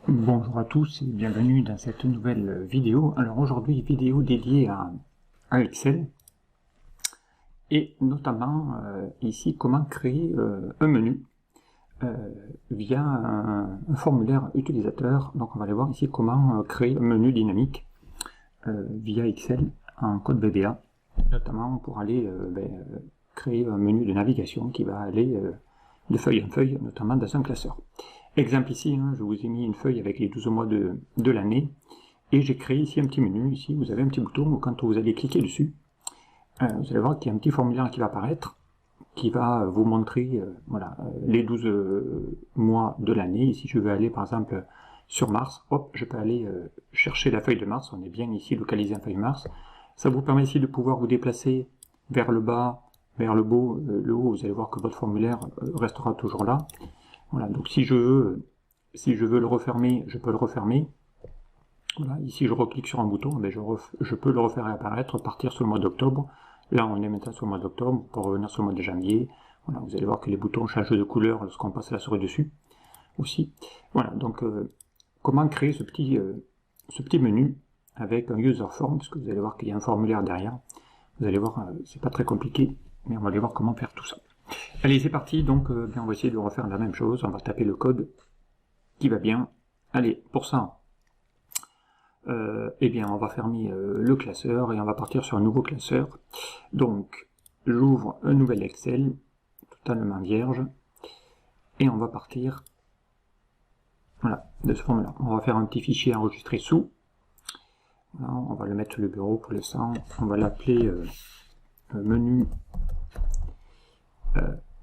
Bonjour à tous et bienvenue dans cette nouvelle vidéo. Alors aujourd'hui, vidéo dédiée à Excel et notamment ici comment créer un menu via un formulaire utilisateur. Donc on va aller voir ici comment créer un menu dynamique via Excel en code VBA, notamment pour aller créer un menu de navigation qui va aller de feuille en feuille, notamment dans un classeur. Exemple ici, je vous ai mis une feuille avec les 12 mois de l'année, et j'ai créé ici un petit menu. Ici, vous avez un petit bouton où quand vous allez cliquer dessus, vous allez voir qu'il y a un petit formulaire qui va apparaître, qui va vous montrer les 12 mois de l'année. Ici, je vais aller par exemple sur Mars, hop, je peux aller chercher la feuille de Mars, on est bien ici localisé en feuille Mars. Ça vous permet ici de pouvoir vous déplacer vers le bas, vers le haut, vous allez voir que votre formulaire restera toujours là. Voilà, donc si je veux le refermer, je peux le refermer. Voilà, ici je reclique sur un bouton, je peux le refaire apparaître, partir sur le mois d'octobre. Là on est maintenant sur le mois d'octobre, pour revenir sur le mois de janvier. Voilà, vous allez voir que les boutons changent de couleur lorsqu'on passe la souris dessus aussi. Voilà, donc comment créer ce petit menu avec un user form, parce que vous allez voir qu'il y a un formulaire derrière. Vous allez voir, c'est pas très compliqué, mais on va aller voir comment faire tout ça. Allez, c'est parti, donc on va essayer de refaire la même chose, on va taper le code qui va bien. Allez, pour ça, on va fermer le classeur et on va partir sur un nouveau classeur. Donc, j'ouvre un nouvel Excel, totalement vierge, et on va partir de ce format-là. On va faire un petit fichier enregistré sous. Voilà, on va le mettre sur le bureau pour l'instant, on va l'appeler menu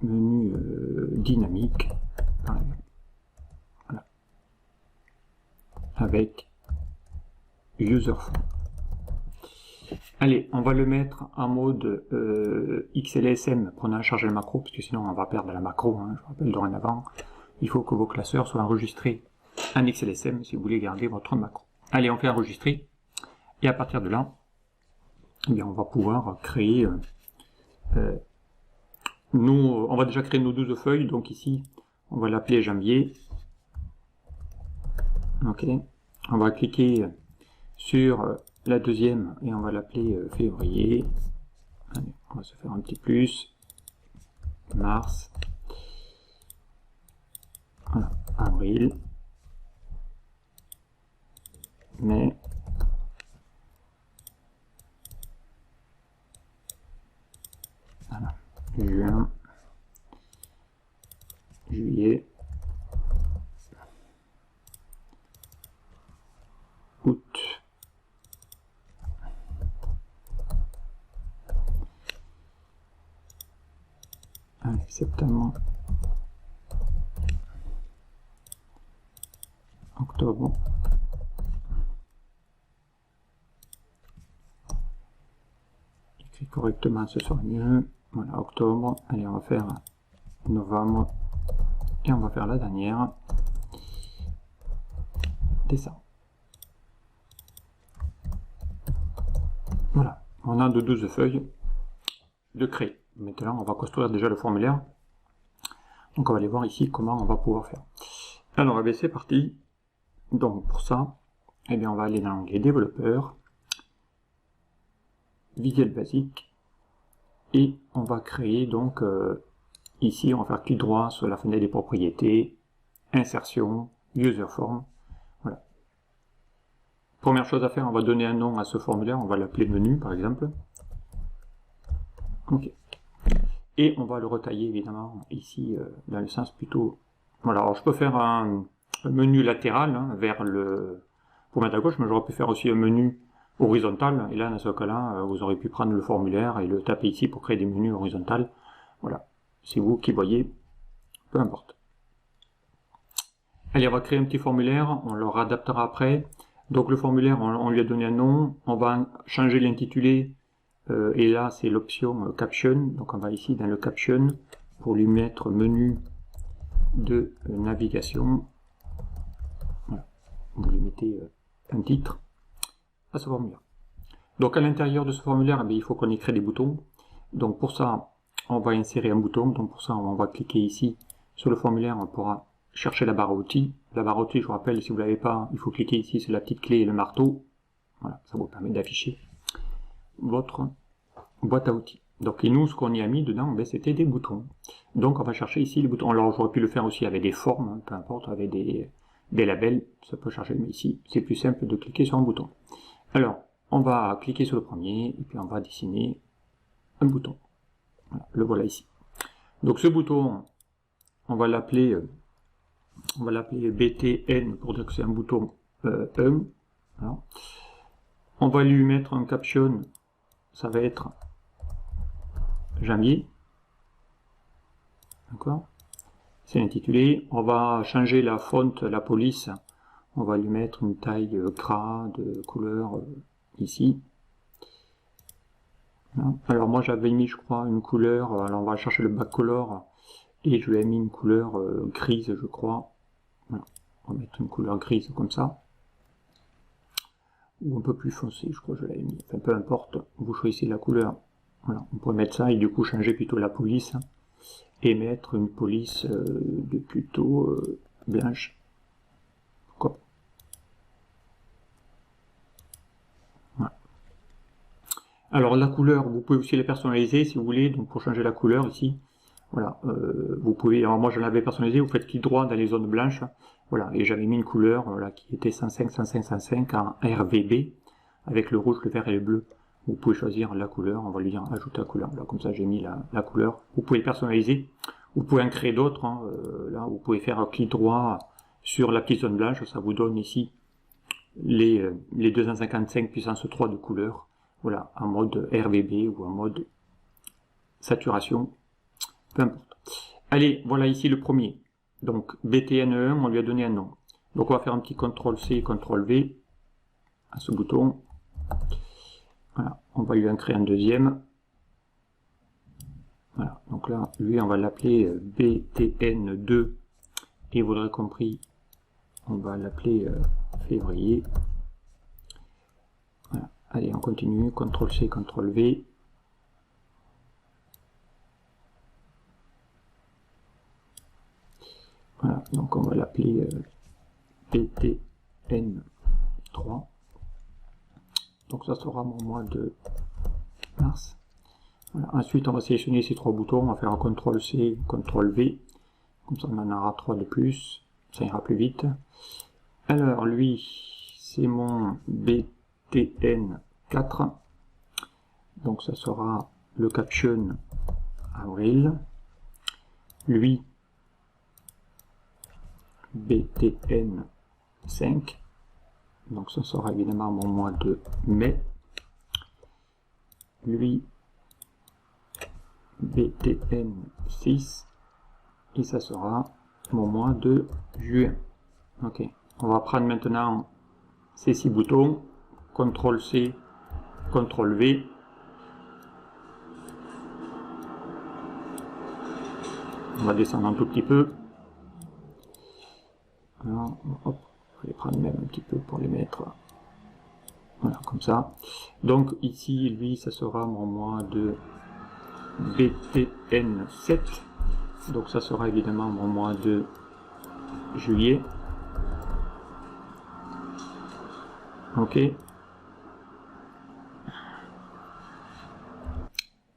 dynamique, voilà, avec user form. Allez, on va le mettre en mode XLSM, prenant à charger le macro, parce que sinon on va perdre la macro, je vous rappelle dorénavant, il faut que vos classeurs soient enregistrés en XLSM si vous voulez garder votre macro. Allez, on fait enregistrer, et à partir de là, on va pouvoir créer on va déjà créer nos 12 feuilles, donc ici, on va l'appeler janvier. Ok, on va cliquer sur la deuxième et on va l'appeler février. Allez, on va se faire un petit plus. Mars. Voilà, avril. Mai. Voilà. Juin, juillet, août, septembre, octobre, écrit correctement ce sera mieux. Voilà, octobre, allez, on va faire novembre, et on va faire la dernière, décembre. Voilà, on a de 12 feuilles de créer. Maintenant, on va construire déjà le formulaire. Donc, on va aller voir ici comment on va pouvoir faire. Alors, c'est parti. Donc, pour ça, on va aller dans l'onglet développeur, Visual Basic, et on va créer donc ici on va faire clic droit sur la fenêtre des propriétés, insertion, user form. Voilà. Première chose à faire, on va donner un nom à ce formulaire, on va l'appeler menu par exemple. Ok. Et on va le retailler évidemment ici dans le sens plutôt. Voilà, alors je peux faire un menu latéral vers le. Pour mettre à gauche, mais j'aurais pu faire aussi un menu horizontal, et là dans ce cas-là, vous aurez pu prendre le formulaire et le taper ici pour créer des menus horizontaux. Voilà, c'est vous qui voyez, peu importe. Allez, on va créer un petit formulaire, on le réadaptera après. Donc le formulaire, on lui a donné un nom, on va changer l'intitulé, et là c'est l'option caption, donc on va ici dans le caption, pour lui mettre menu de navigation. Voilà, vous lui mettez un titre à ce formulaire. Donc à l'intérieur de ce formulaire, il faut qu'on ait créé des boutons. Donc pour ça, on va insérer un bouton. Donc pour ça, on va cliquer ici sur le formulaire pour chercher la barre à outils. La barre à outils, je vous rappelle, si vous ne l'avez pas, il faut cliquer ici sur la petite clé et le marteau. Voilà, ça vous permet d'afficher votre boîte à outils. Donc, et nous, ce qu'on y a mis dedans, ben, c'était des boutons. Donc, on va chercher ici les boutons. Alors, j'aurais pu le faire aussi avec des formes, hein, peu importe, avec des labels, ça peut charger, mais ici, c'est plus simple de cliquer sur un bouton. Alors, on va cliquer sur le premier, et puis on va dessiner un bouton. Voilà, le voilà ici. Donc, ce bouton, on va l'appeler BTN pour dire que c'est un bouton 1. Voilà. On va lui mettre un caption, ça va être janvier. D'accord? C'est intitulé. On va changer la fonte, la police. On va lui mettre une taille gras de couleur ici. Voilà. Alors moi j'avais mis, je crois, une couleur. Alors on va chercher le backcolor et je lui ai mis une couleur grise, je crois. Voilà. On va mettre une couleur grise comme ça. Ou un peu plus foncé, je crois que je l'avais mis. Enfin, peu importe, vous choisissez la couleur. Voilà, on pourrait mettre ça et du coup changer plutôt la police et mettre une police de plutôt blanche. Pourquoi pas. Voilà. Alors la couleur, vous pouvez aussi la personnaliser si vous voulez. Donc pour changer la couleur ici, voilà, vous pouvez. Alors moi je l'avais personnalisé. Vous faites clic droit dans les zones blanches. Voilà, et j'avais mis une couleur voilà, qui était 105, 105, 105 en RVB avec le rouge, le vert et le bleu. Vous pouvez choisir la couleur, on va lui dire ajouter la couleur. Là, comme ça, j'ai mis la couleur. Vous pouvez le personnaliser. Vous pouvez en créer d'autres. Hein. Là, vous pouvez faire un clic droit sur la petite zone blanche. Ça vous donne ici les 255 puissance 3 de couleur. Voilà, en mode RVB ou en mode saturation. Peu importe. Allez, voilà ici le premier. Donc, BTN1, on lui a donné un nom. Donc, on va faire un petit CTRL-C, CTRL-V à ce bouton. Voilà, on va lui en créer un deuxième. Voilà, donc là, lui, on va l'appeler BTN2. Et vous l'aurez compris, on va l'appeler février. Voilà, allez, on continue, CTRL-C, CTRL-V. Voilà, donc on va l'appeler BTN3. Donc ça sera mon mois de mars. Voilà. Ensuite, on va sélectionner ces trois boutons, on va faire un CTRL-C, CTRL-V. Comme ça, on en aura 3 de plus. Ça ira plus vite. Alors, lui, c'est mon BTN4. Donc, ça sera le caption avril. Lui, BTN5. Donc, ça sera évidemment mon mois de mai. Lui, BTN6. Et ça sera mon mois de juin. Ok. On va prendre maintenant ces 6 boutons. CTRL-C, CTRL-V. On va descendre un tout petit peu. Alors, hop, je vais les prendre même un petit peu pour les mettre. Voilà, comme ça. Donc ici, lui, ça sera mon mois de BTN7. Donc ça sera évidemment mon mois de juillet. Ok.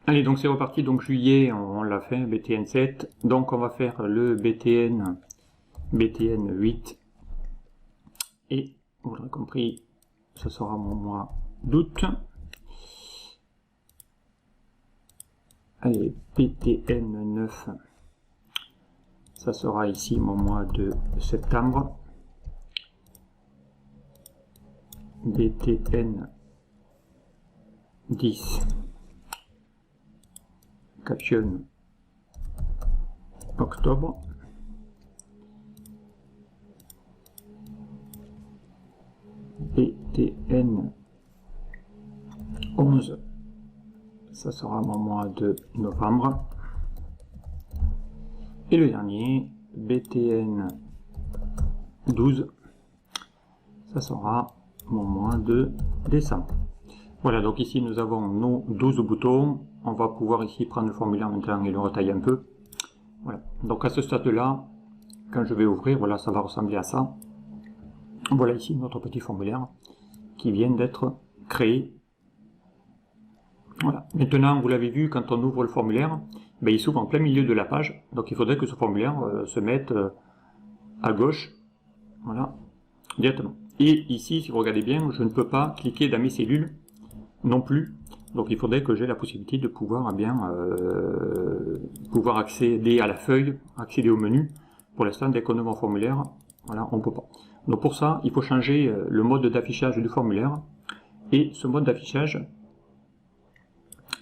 Allez, donc c'est reparti. Donc juillet, on l'a fait, BTN7. Donc on va faire le BTN8. Et vous l'aurez compris, ce sera mon mois d'août. Allez, BTN9. Ça sera ici mon mois de septembre. BTN 10. Caption octobre. BTN 11. Ça sera mon mois de novembre. Et le dernier, BTN 12, ça sera mon mois de décembre. Voilà, donc ici nous avons nos 12 boutons. On va pouvoir ici prendre le formulaire maintenant et le retailler un peu. Voilà, donc à ce stade-là, quand je vais ouvrir, voilà, ça va ressembler à ça. Voilà ici notre petit formulaire qui vient d'être créé. Voilà. Maintenant, vous l'avez vu, quand on ouvre le formulaire, ben, il s'ouvre en plein milieu de la page. Donc il faudrait que ce formulaire se mette à gauche. Voilà, directement. Et ici, si vous regardez bien, je ne peux pas cliquer dans mes cellules non plus. Donc il faudrait que j'ai la possibilité de pouvoir pouvoir accéder à la feuille, accéder au menu. Pour l'instant, dès qu'on ouvre un formulaire, voilà, on ne peut pas. Donc pour ça, il faut changer le mode d'affichage du formulaire. Et ce mode d'affichage,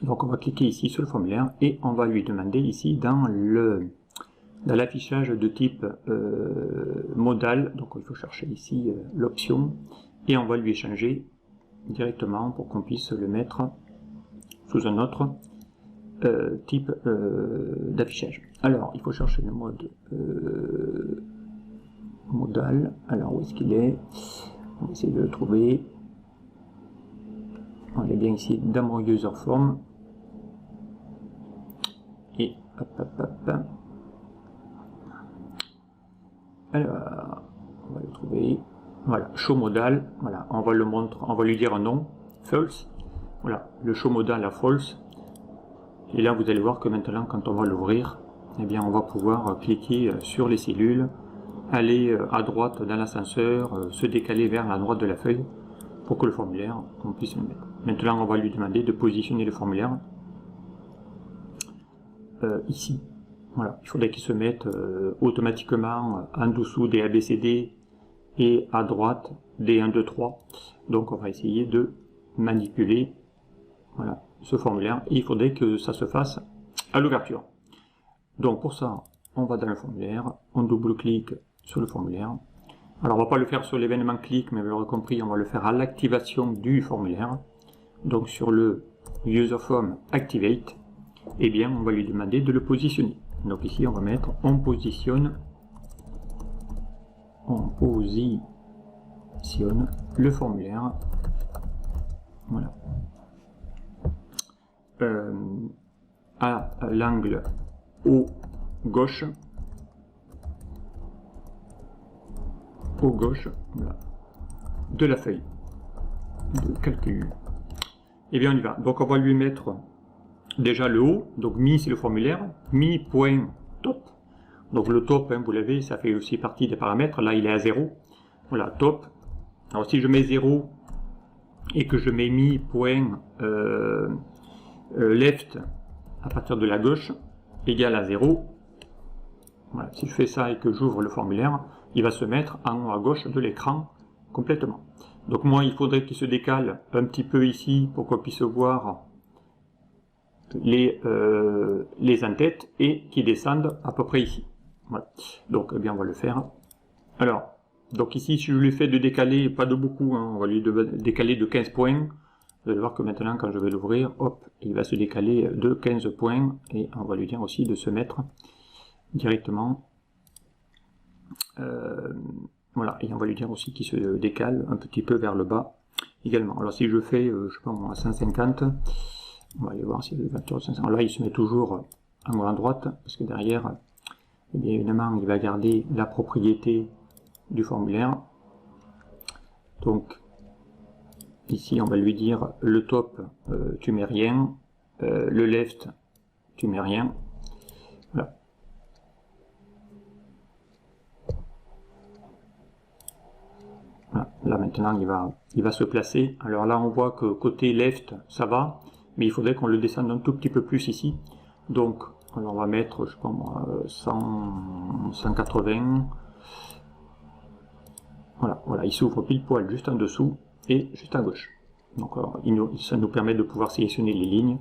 donc on va cliquer ici sur le formulaire et on va lui demander ici dans l'affichage de type modal, donc il faut chercher ici l'option et on va lui échanger directement pour qu'on puisse le mettre sous un autre type d'affichage. Alors il faut chercher le mode modal. Alors où est-ce qu'il est? On va essayer de le trouver. On est bien ici dans mon user form et hop hop hop. Alors on va le trouver. Voilà, show modal. Voilà, on va le montrer, on va lui dire un nom, false. Voilà, le show modal à false. Et là vous allez voir que maintenant quand on va l'ouvrir, eh bien on va pouvoir cliquer sur les cellules, aller à droite dans l'ascenseur, se décaler vers la droite de la feuille pour que le formulaire, on puisse le mettre. Maintenant on va lui demander de positionner le formulaire ici. Voilà, il faudrait qu'il se mette automatiquement en dessous des ABCD et à droite des 1, 2, 3. Donc on va essayer de manipuler, voilà, ce formulaire. Et il faudrait que ça se fasse à l'ouverture. Donc pour ça, on va dans le formulaire, on double-clique sur le formulaire. Alors on va pas le faire sur l'événement clic, mais vous l'aurez compris, on va le faire à l'activation du formulaire. Donc sur le user form activate, eh bien on va lui demander de le positionner. Donc ici on va mettre on positionne le formulaire. Voilà. À l'angle haut gauche. Voilà, de la feuille de calcul. Et bien on y va. Donc on va lui mettre déjà le haut. Donc mi c'est le formulaire, mi point top. Donc le top, hein, vous l'avez, ça fait aussi partie des paramètres. Là il est à 0. Voilà, top. Alors si je mets 0 et que je mets mi point left à partir de la gauche égale à 0. Voilà, si je fais ça et que j'ouvre le formulaire, il va se mettre en haut à gauche de l'écran complètement. Donc moi, il faudrait qu'il se décale un petit peu ici pour qu'on puisse voir les en-têtes et qu'il descende à peu près ici. Voilà. Donc, eh bien, on va le faire. Alors, donc ici, si je lui fais de décaler, pas de beaucoup, hein, on va lui décaler de 15 points. Vous allez voir que maintenant, quand je vais l'ouvrir, hop, il va se décaler de 15 points et on va lui dire aussi de se mettre directement. Voilà, et on va lui dire aussi qu'il se décale un petit peu vers le bas également. Alors si je fais, je sais pas moi, 150, on va aller voir si le facteur 500. Là, il se met toujours en haut à droite parce que derrière, eh bien évidemment, il va garder la propriété du formulaire. Donc ici, on va lui dire le top, tu mets rien, le left, tu mets rien. Voilà. Voilà. Là maintenant il va se placer. Alors là on voit que côté left ça va, mais il faudrait qu'on le descende un tout petit peu plus ici. Donc alors on va mettre, je sais pas moi, 180. Voilà, voilà, il s'ouvre pile poil juste en dessous et juste à gauche. Donc alors, ça nous permet de pouvoir sélectionner les lignes.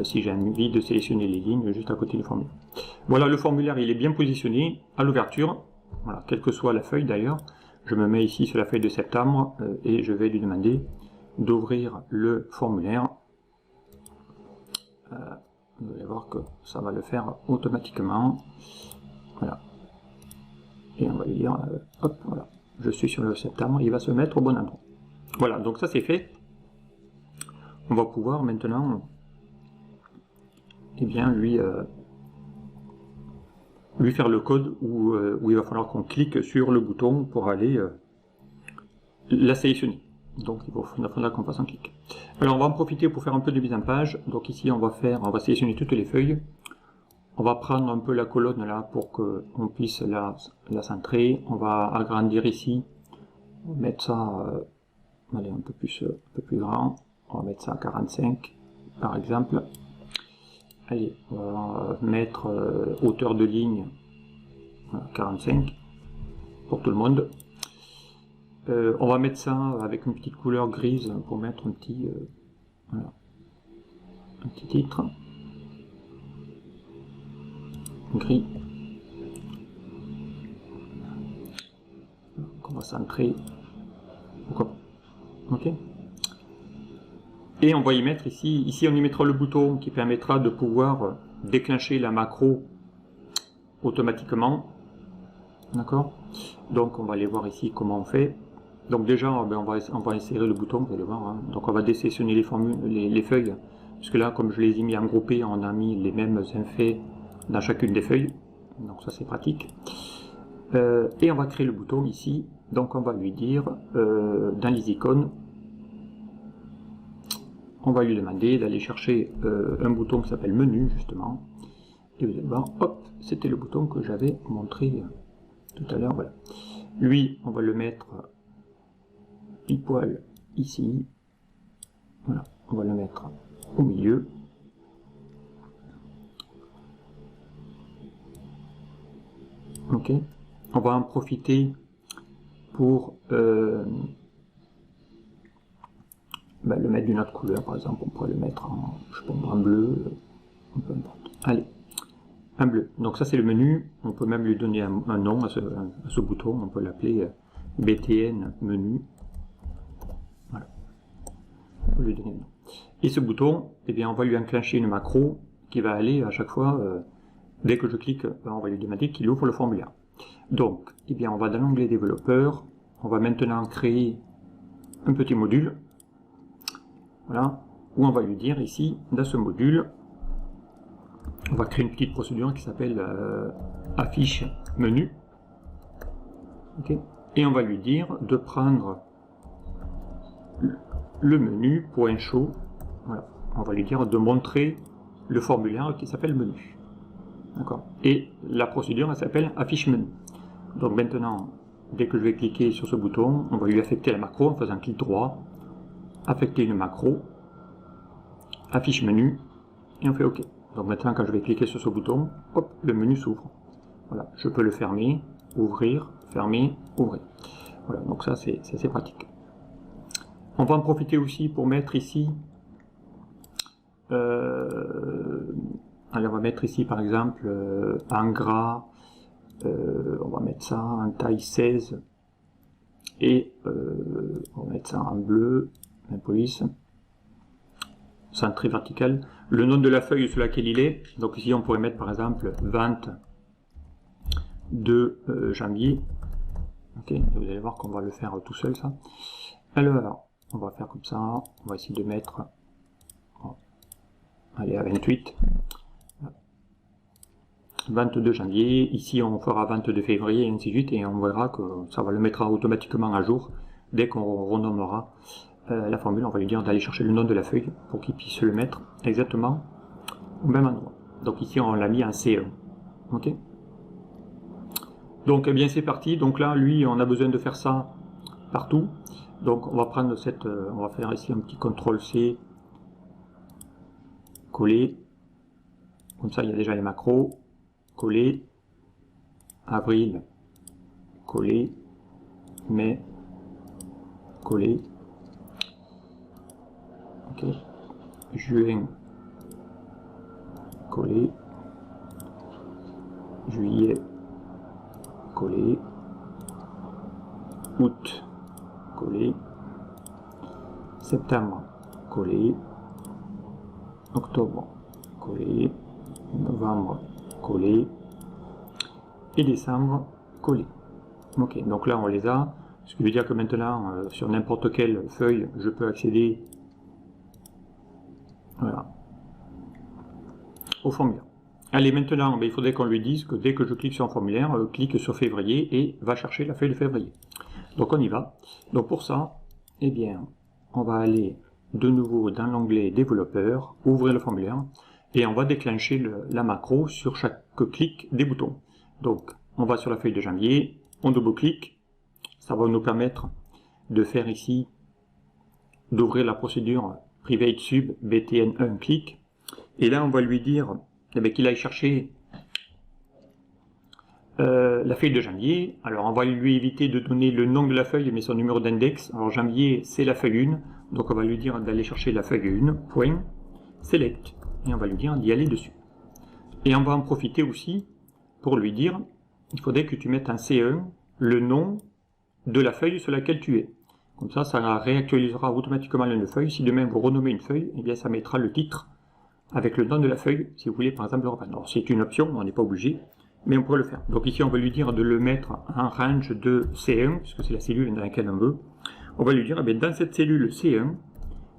Si j'ai envie de sélectionner les lignes juste à côté du formulaire. Voilà, le formulaire il est bien positionné à l'ouverture. Voilà, quelle que soit la feuille d'ailleurs. Je me mets ici sur la feuille de septembre et je vais lui demander d'ouvrir le formulaire. Vous allez voir que ça va le faire automatiquement. Voilà. Et on va lui dire, hop, voilà, je suis sur le septembre, il va se mettre au bon endroit. Voilà, donc ça c'est fait. On va pouvoir maintenant, eh bien, lui lui faire le code où il va falloir qu'on clique sur le bouton pour aller la sélectionner. Donc il faudra qu'on fasse un clic. Alors on va en profiter pour faire un peu de mise en page. Donc ici on va sélectionner toutes les feuilles. On va prendre un peu la colonne là pour qu'on puisse la centrer. On va agrandir ici. On va mettre ça allez, un peu plus grand. On va mettre ça à 45 par exemple. Allez, on va mettre hauteur de ligne 45 pour tout le monde. On va mettre ça avec une petite couleur grise pour mettre un petit, voilà, un petit titre gris. On va centrer. Pourquoi pas. Ok. Et on va y mettre ici on y mettra le bouton qui permettra de pouvoir déclencher la macro automatiquement. D'accord. Donc on va aller voir ici comment on fait. Donc déjà on va insérer le bouton, vous allez voir. Hein. Donc on va désélectionner les feuilles, puisque là comme je les ai mis en groupé, on a mis les mêmes effets dans chacune des feuilles. Donc ça c'est pratique. Et on va créer le bouton ici. Donc on va lui dire dans les icônes, on va lui demander d'aller chercher un bouton qui s'appelle menu justement. Et vous allez voir, hop, c'était le bouton que j'avais montré tout à l'heure. Voilà. Lui, on va le mettre pile poil ici. Voilà, on va le mettre au milieu. Ok. On va en profiter pour le mettre d'une autre couleur, par exemple, on pourrait le mettre en, je sais pas, en bleu, peu importe. Allez, un bleu. Donc ça c'est le menu, on peut même lui donner un nom à ce bouton, on peut l'appeler BTN menu. Voilà, on peut lui donner un nom. Et ce bouton, eh bien, on va lui enclencher une macro qui va aller à chaque fois, dès que je clique, on va lui demander qu'il ouvre le formulaire. Donc, eh bien, on va dans l'onglet développeur, on va maintenant créer un petit module. Voilà, où on va lui dire ici, dans ce module, on va créer une petite procédure qui s'appelle affiche menu. Okay. Et on va lui dire de prendre le menu .show. Voilà. On va lui dire de montrer le formulaire qui s'appelle menu. D'accord. Et la procédure elle s'appelle affiche menu. Donc maintenant, dès que je vais cliquer sur ce bouton, on va lui affecter la macro en faisant clic droit. Affecter une macro, affiche menu, et on fait OK. Donc maintenant, quand je vais cliquer sur ce bouton, hop, le menu s'ouvre. Voilà, je peux le fermer, ouvrir, fermer, ouvrir. Voilà, donc ça c'est assez pratique. On va en profiter aussi pour mettre ici, allez, on va mettre ici par exemple en gras, on va mettre ça en taille 16, et on va mettre ça en bleu, police, centré vertical, le nom de la feuille sur laquelle il est, donc ici on pourrait mettre par exemple vente de janvier, ok, et vous allez voir qu'on va le faire tout seul ça. Alors, on va faire comme ça, on va essayer de mettre, allez, à 28, 22 janvier, ici on fera 22 février et ainsi de suite, et on verra que ça va le mettre automatiquement à jour, dès qu'on renommera la formule, on va lui dire d'aller chercher le nom de la feuille pour qu'il puisse le mettre exactement au même endroit. Donc ici on l'a mis en C1. Ok. Donc eh bien c'est parti. Donc là lui on a besoin de faire ça partout. Donc on va prendre on va faire ici un petit CTRL C, coller. Comme ça il y a déjà les macros. Coller. Avril. Coller. Mai. Coller. Ok, juin, coller, juillet, coller, août, coller, septembre, coller, octobre, coller, novembre, coller, et décembre, coller. Ok, donc là on les a, ce qui veut dire que maintenant sur n'importe quelle feuille je peux accéder, voilà, au formulaire. Allez, maintenant, il faudrait qu'on lui dise que dès que je clique sur un formulaire, clique sur février et va chercher la feuille de février. Donc on y va. Donc pour ça, eh bien, on va aller de nouveau dans l'onglet développeur, ouvrir le formulaire, et on va déclencher la macro sur chaque clic des boutons. Donc on va sur la feuille de janvier, on double-clique, ça va nous permettre de faire ici, d'ouvrir la procédure private sub btn1 clic, et là on va lui dire qu'il aille chercher la feuille de janvier. Alors on va lui éviter de donner le nom de la feuille mais son numéro d'index. Alors janvier c'est la feuille 1, donc on va lui dire d'aller chercher la feuille 1, point, select, et on va lui dire d'y aller dessus. Et on va en profiter aussi pour lui dire, il faudrait que tu mettes en C1 le nom de la feuille sur laquelle tu es. Comme ça réactualisera automatiquement la feuille. Si demain vous renommez une feuille, eh bien ça mettra le titre avec le nom de la feuille, si vous voulez par exemple le reprendre. Alors c'est une option, on n'est pas obligé, mais on pourrait le faire. Donc ici on va lui dire de le mettre en range de C1, puisque c'est la cellule dans laquelle on veut. On va lui dire, dans cette cellule C1,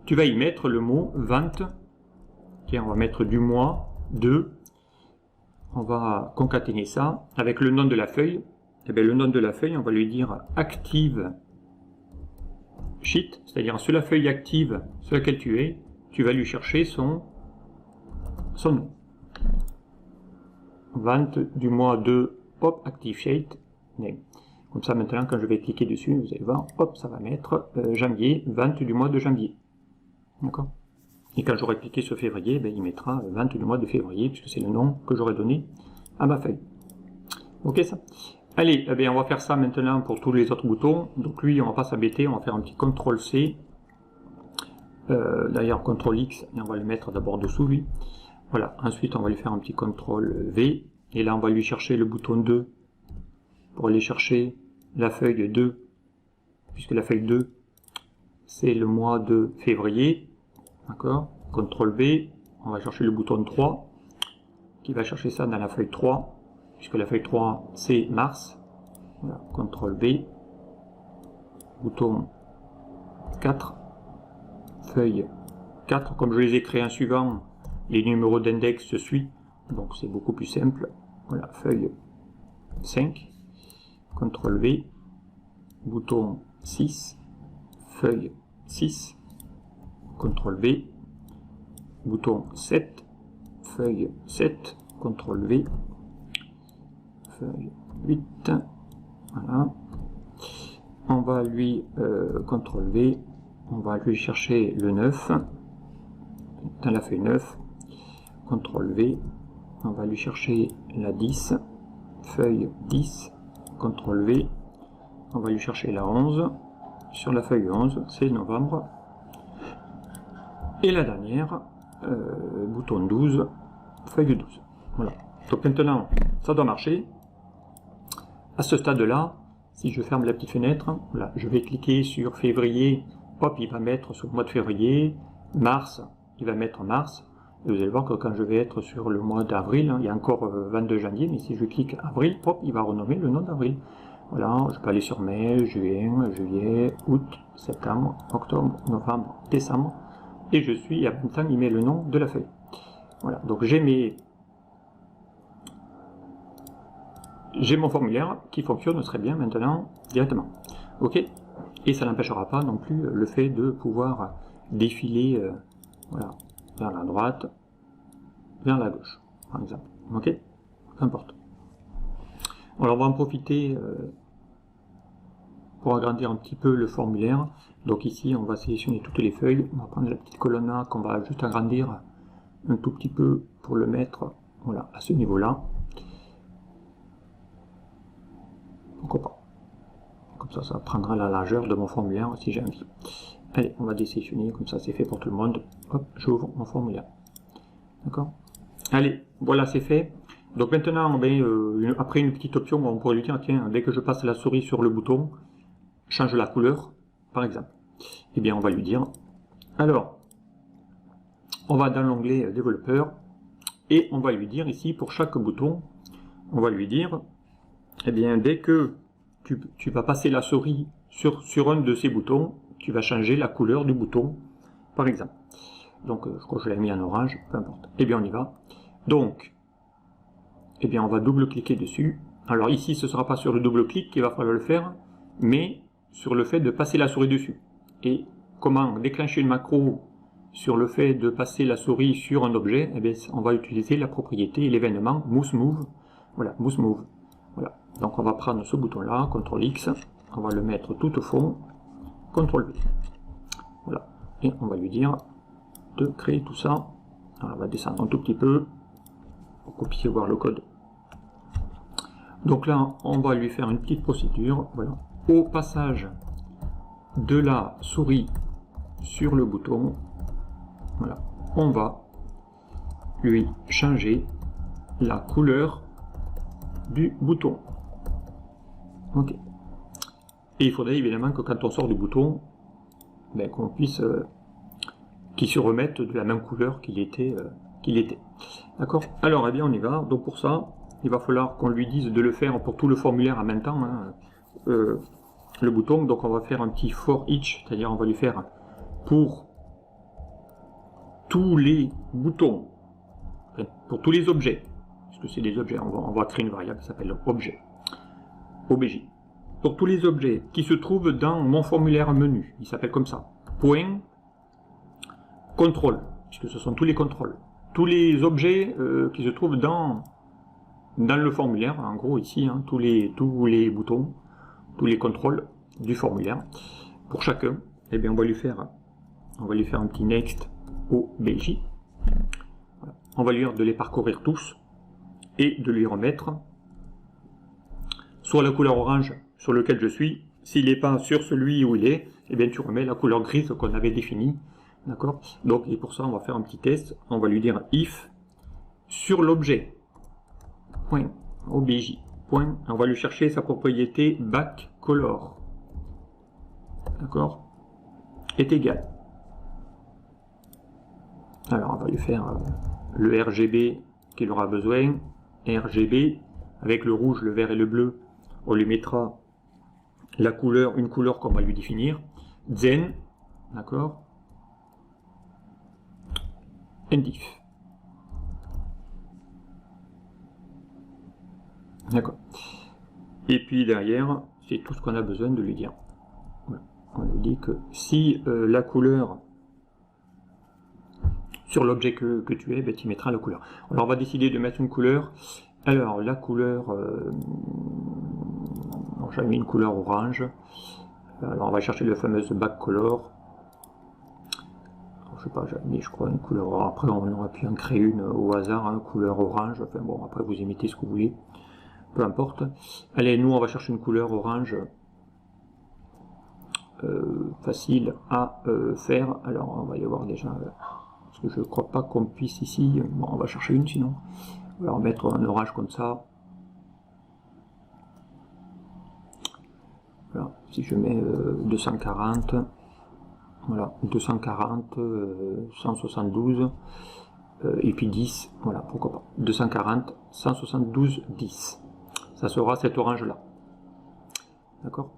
tu vas y mettre le mot vente. Tiens, on va mettre du mois de, on va concaténer ça avec le nom de la feuille. Le nom de la feuille, on va lui dire active sheet, c'est-à-dire sur la feuille active sur laquelle tu es, tu vas lui chercher son nom. Vente du mois de hop, active sheet name. Comme ça maintenant quand je vais cliquer dessus, vous allez voir, hop, ça va mettre janvier, vente du mois de janvier. D'accord? Et quand j'aurai cliqué sur février, il mettra vente du mois de février, puisque c'est le nom que j'aurais donné à ma feuille. Ok ça? Allez, on va faire ça maintenant pour tous les autres boutons. Donc lui, on va pas s'embêter, on va faire un petit CTRL-C. D'ailleurs, CTRL-X, et on va le mettre d'abord dessous lui. Voilà, ensuite on va lui faire un petit CTRL-V. Et là, on va lui chercher le bouton 2 pour aller chercher la feuille 2. Puisque la feuille 2, c'est le mois de février. D'accord? CTRL-V, on va chercher le bouton 3, qui va chercher ça dans la feuille 3. Puisque la feuille 3 c'est mars, voilà, CTRL-V, bouton 4, feuille 4, comme je les ai créés en suivant, les numéros d'index se suivent, donc c'est beaucoup plus simple, voilà, feuille 5, CTRL-V, bouton 6, feuille 6, CTRL-V, bouton 7, feuille 7, CTRL-V, 8, voilà. On va lui CTRL-V, on va lui chercher le 9 dans la feuille 9, CTRL-V, on va lui chercher la 10, feuille 10, CTRL-V, on va lui chercher la 11, sur la feuille 11, c'est novembre, et la dernière, bouton 12, feuille 12. Voilà. Donc maintenant, ça doit marcher. À ce stade-là, si je ferme la petite fenêtre, voilà, je vais cliquer sur février, hop, il va mettre sur le mois de février, mars, il va mettre mars, et vous allez voir que quand je vais être sur le mois d'avril, il y a encore 22 janvier, mais si je clique avril, hop, il va renommer le nom d'avril. Voilà, je peux aller sur mai, juin, juillet, août, septembre, octobre, novembre, décembre, et je suis, à même temps, il met le nom de la feuille. Voilà, donc j'ai mon formulaire qui fonctionne très bien maintenant directement. Ok? Et ça n'empêchera pas non plus le fait de pouvoir défiler voilà, vers la droite, vers la gauche, par exemple. Ok? Peu importe. Alors on va en profiter pour agrandir un petit peu le formulaire. Donc ici on va sélectionner toutes les feuilles. On va prendre la petite colonne là qu'on va juste agrandir un tout petit peu pour le mettre voilà, à ce niveau-là. Pourquoi pas. Comme ça prendra la largeur de mon formulaire si j'ai envie. Allez, on va désélectionner, comme ça c'est fait pour tout le monde. Hop, j'ouvre mon formulaire. D'accord? Allez, voilà, c'est fait. Donc maintenant, après une petite option, on pourrait lui dire, tiens, dès que je passe la souris sur le bouton, change la couleur, par exemple. Eh bien, on va lui dire, alors, on va dans l'onglet développeur, et on va lui dire ici, pour chaque bouton, on va lui dire, eh bien, dès que tu vas passer la souris sur un de ces boutons, tu vas changer la couleur du bouton, par exemple. Donc, je crois que je l'ai mis en orange, peu importe. Eh bien, on y va. Donc, eh bien on va double-cliquer dessus. Alors ici, ce ne sera pas sur le double-clic qu'il va falloir le faire, mais sur le fait de passer la souris dessus. Et comment déclencher une macro sur le fait de passer la souris sur un objet? Eh bien, on va utiliser la propriété et l'événement Mouse Move. Voilà, Mouse Move. Voilà. Donc on va prendre ce bouton-là, CTRL X, on va le mettre tout au fond, CTRL V. Voilà. Et on va lui dire de créer tout ça. Alors on va descendre un tout petit peu pour qu'on puisse voir le code. Donc là, on va lui faire une petite procédure. Voilà. Au passage de la souris sur le bouton, voilà, on va lui changer la couleur du bouton. Ok. Et il faudrait évidemment que quand on sort du bouton, ben, qu'on puisse qu'il se remette de la même couleur qu'il était. D'accord. Alors, eh bien, on y va. Donc pour ça, il va falloir qu'on lui dise de le faire pour tout le formulaire en même temps, hein, le bouton. Donc on va faire un petit for each, c'est-à-dire on va lui faire pour tous les boutons, enfin, pour tous les objets, parce que c'est des objets, on va créer une variable qui s'appelle objet, obj. Pour tous les objets qui se trouvent dans mon formulaire menu, il s'appelle comme ça, point contrôle, puisque ce sont tous les contrôles. Tous les objets qui se trouvent dans le formulaire, en gros ici, hein, tous les boutons, tous les contrôles du formulaire, pour chacun, eh bien on va lui faire un petit next obj. Voilà. On va lui dire de les parcourir tous et de lui remettre soit la couleur orange sur lequel je suis, s'il n'est pas sur celui où il est, eh bien tu remets la couleur grise qu'on avait définie. D'accord. Donc, et pour ça, on va faire un petit test. On va lui dire if sur l'objet point obj point. On va lui chercher sa propriété back color. D'accord. Est égal. Alors, on va lui faire le RGB qu'il aura besoin. RGB avec le rouge, le vert et le bleu. On lui mettra la couleur, une couleur qu'on va lui définir. Zen. D'accord. Indif. D'accord. Et puis derrière, c'est tout ce qu'on a besoin de lui dire. Voilà. On lui dit que si la couleur sur l'objet que tu es, ben, tu mettras la couleur. Alors on va décider de mettre une couleur. Alors la couleur, j'ai mis une couleur orange. Alors on va chercher le fameux back color. Je sais pas, j'ai mis, je crois, une couleur. Alors après, on aurait pu en créer une au hasard, hein, couleur orange. Enfin bon, après, vous imitez ce que vous voulez. Peu importe. Allez, nous, on va chercher une couleur orange facile à faire. Alors, on va y avoir déjà... parce que je ne crois pas qu'on puisse ici... Bon, on va chercher une sinon. On va remettre un orange comme ça. Voilà. Si je mets 240... Voilà, 240, 172, et puis 10, voilà, pourquoi pas. 240, 172, 10. Ça sera cet orange-là. D'accord.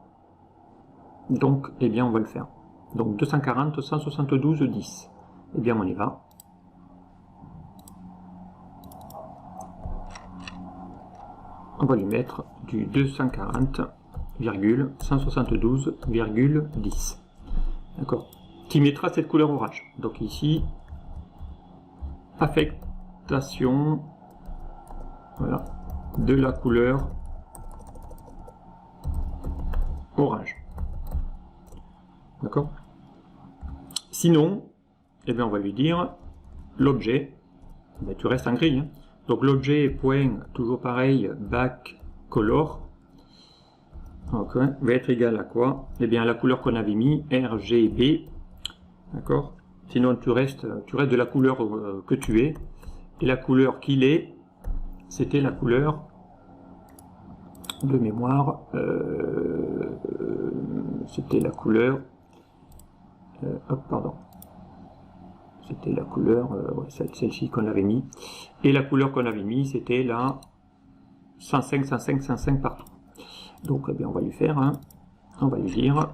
Donc, eh bien, on va le faire. Donc, 240, 172, 10. Eh bien, on y va. On va lui mettre du 240,172,10. D'accord. Qui mettra cette couleur orange. Donc ici, affectation, voilà, de la couleur orange. D'accord. Sinon, eh bien on va lui dire l'objet, ben, tu restes en gris. Hein. Donc l'objet point, toujours pareil, back color. Donc, hein, va être égal à quoi? Eh bien, la couleur qu'on avait mis, RGB, d'accord? Sinon, tu restes de la couleur que tu es, et la couleur qu'il est, c'était la couleur de mémoire, c'était la couleur, pardon, c'était la couleur, ouais, celle-ci qu'on avait mis, et la couleur qu'on avait mis, c'était la 105, 105, 105 partout. Donc, eh bien, on va lui faire, hein, on va lui dire,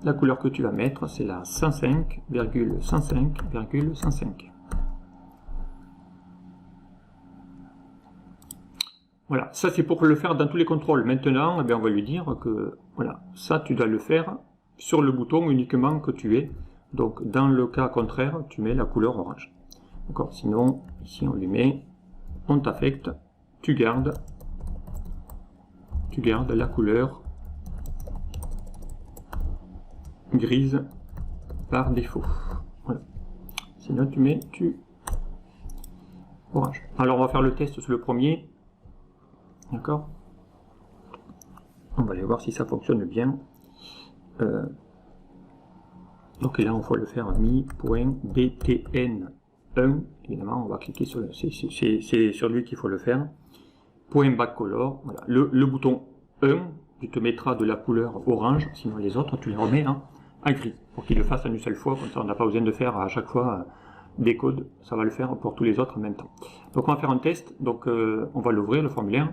la couleur que tu vas mettre, c'est la 105,105,105. Voilà, ça c'est pour le faire dans tous les contrôles. Maintenant, eh bien, on va lui dire que voilà, ça tu dois le faire sur le bouton uniquement que tu es. Donc dans le cas contraire, tu mets la couleur orange. D'accord. Sinon, ici on lui met, on t'affecte, tu gardes la couleur grise par défaut. Voilà. Sinon tu mets orange. Alors on va faire le test sur le premier. D'accord. On va aller voir si ça fonctionne bien. Donc là, on va le faire mi.btn1. Évidemment, on va cliquer sur c'est sur lui qu'il faut le faire. .backcolor. Voilà. Le bouton 1, tu te mettras de la couleur orange, sinon les autres, tu les remets en gris, pour qu'il le fasse en une seule fois, comme ça on n'a pas besoin de faire à chaque fois des codes, ça va le faire pour tous les autres en même temps. Donc on va faire un test, donc on va l'ouvrir, le formulaire.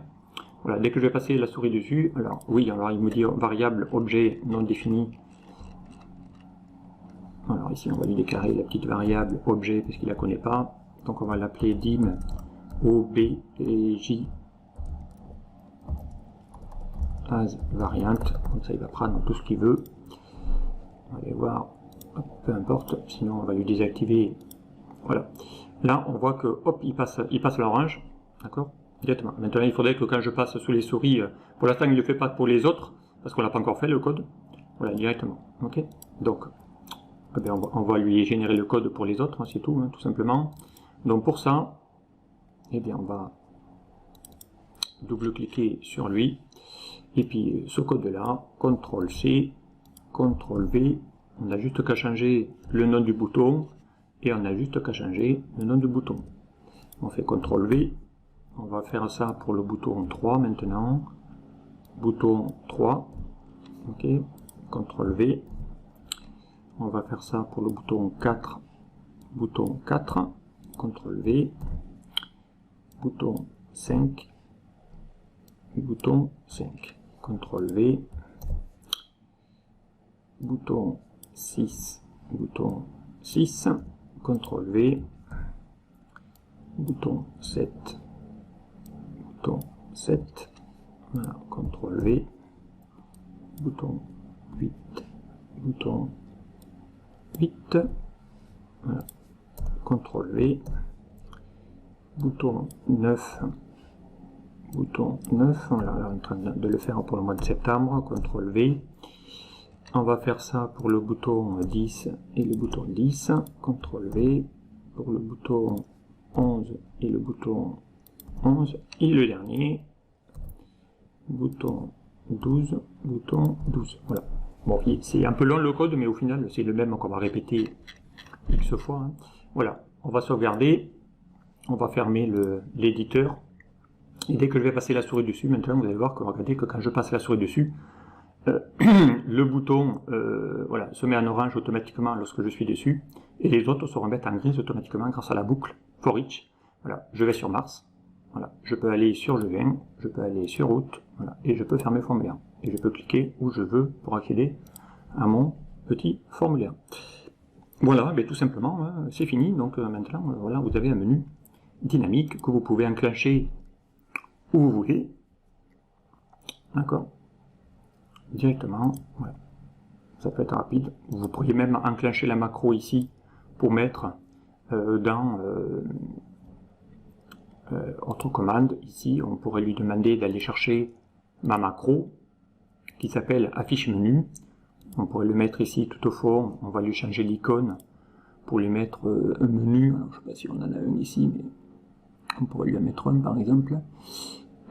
Voilà, dès que je vais passer la souris dessus, alors oui, alors il me dit variable objet non défini. Alors ici on va lui déclarer la petite variable objet parce qu'il ne la connaît pas. Donc on va l'appeler dim obj as variant. Comme ça il va prendre tout ce qu'il veut. On va aller voir, hop, peu importe, sinon on va lui désactiver. Voilà. Là on voit que hop il passe à l'orange. D'accord. Directement. Maintenant, il faudrait que quand je passe sous les souris, pour l'instant, il ne le fait pas pour les autres, parce qu'on n'a pas encore fait le code. Voilà, directement. Ok. Donc, eh bien, on va lui générer le code pour les autres, hein, c'est tout, hein, tout simplement. Donc pour ça, eh bien, on va double-cliquer sur lui, et puis ce code-là, CTRL-C, CTRL-V, on n'a juste qu'à changer le nom du bouton, et on n'a juste qu'à changer le nom du bouton. On fait CTRL-V. On va faire ça pour le bouton 3 maintenant. Bouton 3. Ok. CTRL-V. On va faire ça pour le bouton 4. Bouton 4. CTRL-V. Bouton 5. Bouton 5. CTRL-V. Bouton 6. Bouton 6. CTRL-V. Bouton 7. Bouton 7, voilà, CTRL-V, bouton 8, bouton 8, voilà, CTRL-V, bouton 9, bouton 9, voilà, on est en train de le faire pour le mois de septembre, CTRL-V, on va faire ça pour le bouton 10 et le bouton 10, CTRL-V, pour le bouton 11 et le bouton 11 et le dernier bouton 12, bouton 12. Voilà. Bon, c'est un peu long le code, mais au final c'est le même qu'on va répéter X fois. Hein. Voilà, on va sauvegarder, on va fermer l'éditeur. Et dès que je vais passer la souris dessus, maintenant vous allez voir que regardez que quand je passe la souris dessus, le bouton voilà, se met en orange automatiquement lorsque je suis dessus, et les autres se remettent en gris automatiquement grâce à la boucle for each. Voilà, je vais sur Mars. Voilà, je peux aller sur je viens, je peux aller sur route, voilà, et je peux fermer le formulaire. Et je peux cliquer où je veux pour accéder à mon petit formulaire. Voilà, mais tout simplement, hein, c'est fini. Donc maintenant, voilà, vous avez un menu dynamique que vous pouvez enclencher où vous voulez. D'accord. Directement, voilà. Ça peut être rapide. Vous pourriez même enclencher la macro ici pour mettre dans autre commande. Ici, on pourrait lui demander d'aller chercher ma macro qui s'appelle affiche menu. On pourrait le mettre ici tout au fond. On va lui changer l'icône pour lui mettre un menu. Alors, je ne sais pas si on en a un ici, mais on pourrait lui en mettre un par exemple.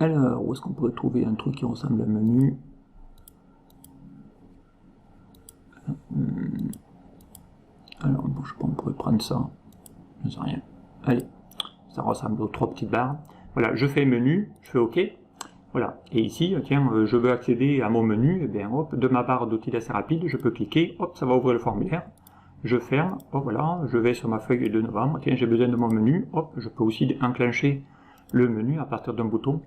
Alors, où est-ce qu'on pourrait trouver un truc qui ressemble à un menu? Alors, bon, je sais pas, on pourrait prendre ça. Je ne sais rien. Allez. Ça ressemble aux 3 petites barres. Voilà, je fais menu, je fais OK. Voilà, et ici, tiens, je veux accéder à mon menu, et bien hop, de ma barre d'outils assez rapide, je peux cliquer, hop, ça va ouvrir le formulaire. Je ferme, hop, voilà, je vais sur ma feuille de novembre, tiens, j'ai besoin de mon menu, hop, je peux aussi enclencher le menu à partir d'un bouton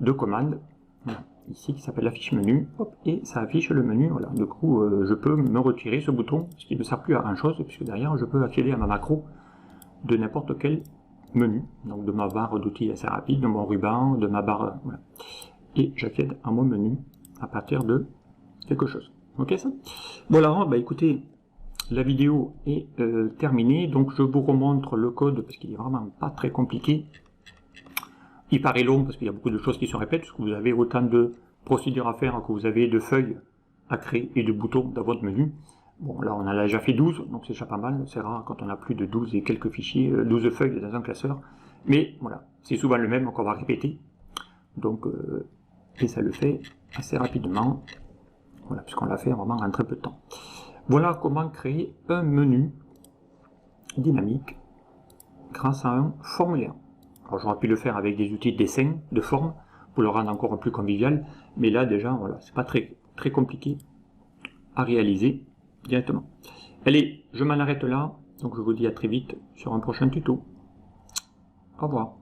de commande, voilà, ici, qui s'appelle affiche menu, hop, et ça affiche le menu, voilà. Du coup, je peux me retirer ce bouton, ce qui ne sert plus à grand chose, puisque derrière, je peux accéder à ma macro de n'importe quelle menu, donc de ma barre d'outils assez rapide, de mon ruban, de ma barre, voilà. Et j'accède à mon menu à partir de quelque chose. Ok ça? Voilà, bah écoutez, la vidéo est terminée, donc je vous remontre le code parce qu'il est vraiment pas très compliqué. Il paraît long parce qu'il y a beaucoup de choses qui se répètent, parce que vous avez autant de procédures à faire que vous avez de feuilles à créer et de boutons dans votre menu. Bon, là on a déjà fait 12, donc c'est déjà pas mal, c'est rare quand on a plus de 12 et quelques fichiers, 12 feuilles dans un classeur. Mais voilà, c'est souvent le même qu'on va répéter. Donc, et ça le fait assez rapidement, voilà, puisqu'on l'a fait vraiment en très peu de temps. Voilà comment créer un menu dynamique grâce à un formulaire. Alors j'aurais pu le faire avec des outils de dessin, de forme, pour le rendre encore plus convivial, mais là déjà, voilà, c'est pas très compliqué à réaliser directement. Allez, je m'en arrête là, donc je vous dis à très vite sur un prochain tuto. Au revoir.